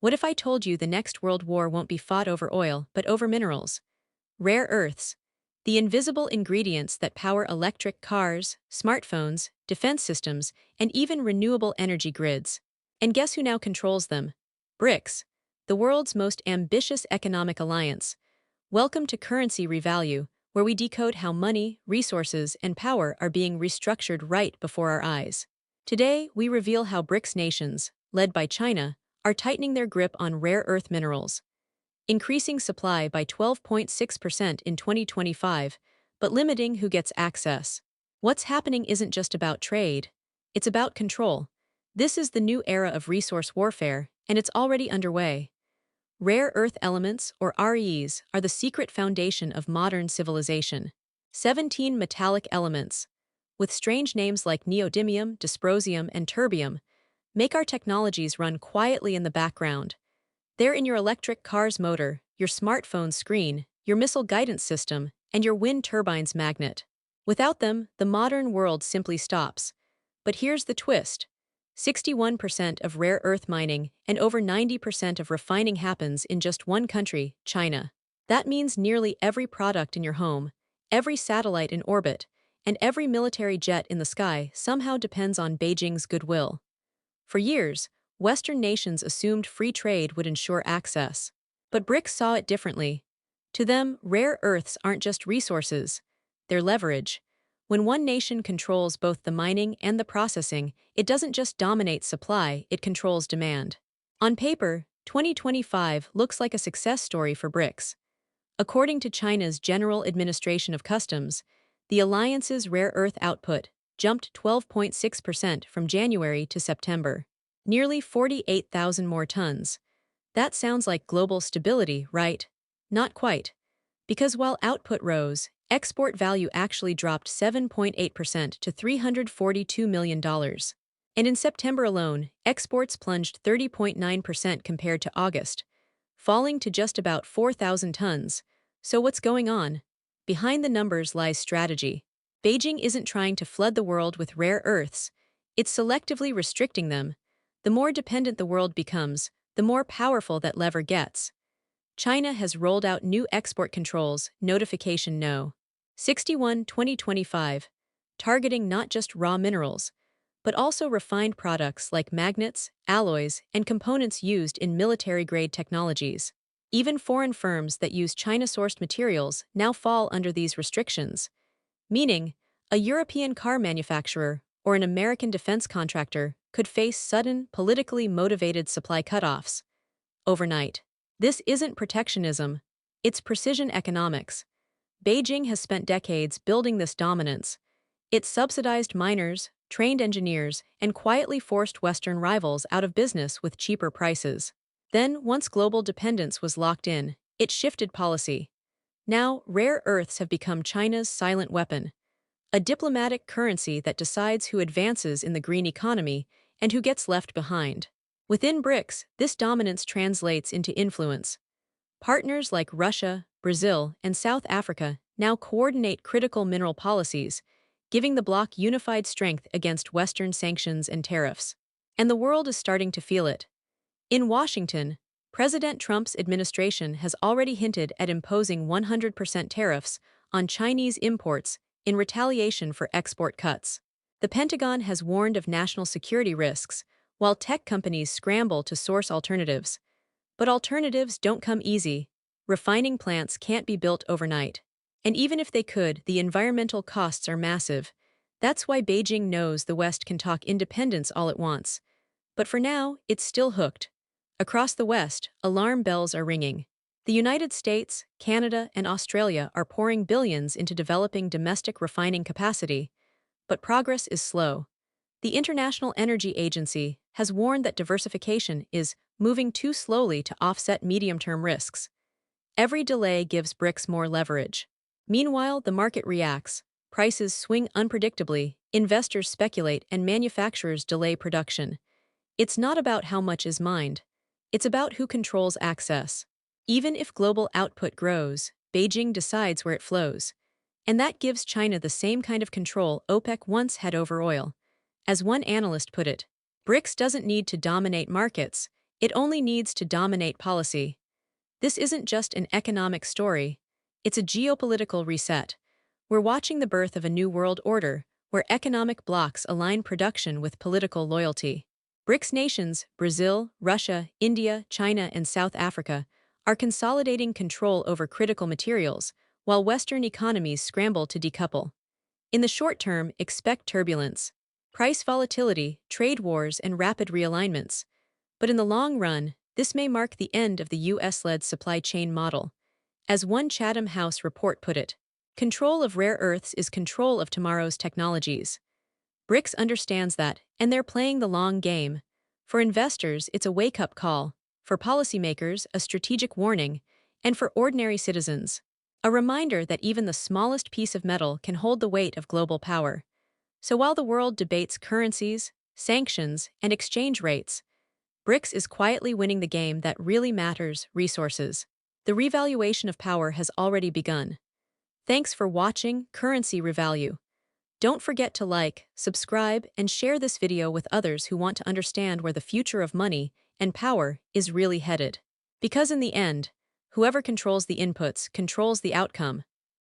What if I told you the next world war won't be fought over oil, but over minerals? Rare earths, the invisible ingredients that power electric cars, smartphones, defense systems, and even renewable energy grids. And guess who now controls them? BRICS, the world's most ambitious economic alliance. Welcome to Currency Revalue, where we decode how money, resources, and power are being restructured right before our eyes. Today, we reveal how BRICS nations, led by China, are tightening their grip on rare earth minerals, increasing supply by 12.6% in 2025, but limiting who gets access. What's happening isn't just about trade, it's about control. This is the new era of resource warfare, and it's already underway. Rare earth elements, or REs, are the secret foundation of modern civilization. 17 metallic elements, with strange names like neodymium, dysprosium, and terbium, make our technologies run quietly in the background. They're in your electric car's motor, your smartphone's screen, your missile guidance system, and your wind turbine's magnet. Without them, the modern world simply stops. But here's the twist. 61% of rare earth mining and over 90% of refining happens in just one country, China. That means nearly every product in your home, every satellite in orbit, and every military jet in the sky somehow depends on Beijing's goodwill. For years, Western nations assumed free trade would ensure access. But BRICS saw it differently. To them, rare earths aren't just resources, they're leverage. When one nation controls both the mining and the processing, it doesn't just dominate supply, it controls demand. On paper, 2025 looks like a success story for BRICS. According to China's General Administration of Customs, the alliance's rare earth output jumped 12.6% from January to September. Nearly 48,000 more tons. That sounds like global stability, right? Not quite. Because while output rose, export value actually dropped 7.8% to $342 million. And in September alone, exports plunged 30.9% compared to August, falling to just about 4,000 tons. So what's going on? Behind the numbers lies strategy. Beijing isn't trying to flood the world with rare earths, it's selectively restricting them. The more dependent the world becomes, the more powerful that lever gets. China has rolled out new export controls, notification no. 61/2025, targeting not just raw minerals, but also refined products like magnets, alloys, and components used in military-grade technologies. Even foreign firms that use China-sourced materials now fall under these restrictions, meaning a European car manufacturer or an American defense contractor could face sudden, politically motivated supply cutoffs overnight. This isn't protectionism, it's precision economics. Beijing has spent decades building this dominance. It subsidized miners, trained engineers, and quietly forced Western rivals out of business with cheaper prices. Then, once global dependence was locked in, it shifted policy. Now, rare earths have become China's silent weapon, a diplomatic currency that decides who advances in the green economy and who gets left behind. Within BRICS, this dominance translates into influence. Partners like Russia, Brazil, and South Africa now coordinate critical mineral policies, giving the bloc unified strength against Western sanctions and tariffs. And the world is starting to feel it. In Washington, President Trump's administration has already hinted at imposing 100% tariffs on Chinese imports in retaliation for export cuts. The Pentagon has warned of national security risks, while tech companies scramble to source alternatives. But alternatives don't come easy. Refining plants can't be built overnight. And even if they could, the environmental costs are massive. That's why Beijing knows the West can talk independence all it wants. But for now, it's still hooked. Across the West, alarm bells are ringing. The United States, Canada, and Australia are pouring billions into developing domestic refining capacity, but progress is slow. The International Energy Agency has warned that diversification is moving too slowly to offset medium-term risks. Every delay gives BRICS more leverage. Meanwhile, the market reacts. Prices swing unpredictably, investors speculate, and manufacturers delay production. It's not about how much is mined. It's about who controls access. Even if global output grows, Beijing decides where it flows. And that gives China the same kind of control OPEC once had over oil. As one analyst put it, BRICS doesn't need to dominate markets, It only needs to dominate policy. This isn't just an economic story, it's a geopolitical reset. We're watching the birth of a new world order where economic blocs align production with political loyalty. BRICS nations, Brazil, Russia, India, China, and South Africa, are consolidating control over critical materials, while Western economies scramble to decouple. In the short term, expect turbulence, price volatility, trade wars, and rapid realignments. But in the long run, this may mark the end of the US-led supply chain model. As one Chatham House report put it, control of rare earths is control of tomorrow's technologies. BRICS understands that, and they're playing the long game. For investors, it's a wake-up call. For policymakers, a strategic warning. And for ordinary citizens, a reminder that even the smallest piece of metal can hold the weight of global power. So while the world debates currencies, sanctions, and exchange rates, BRICS is quietly winning the game that really matters: resources. The revaluation of power has already begun. Thanks for watching Currency Revalue. Don't forget to like, subscribe, and share this video with others who want to understand where the future of money and power is really headed. Because in the end, whoever controls the inputs controls the outcome.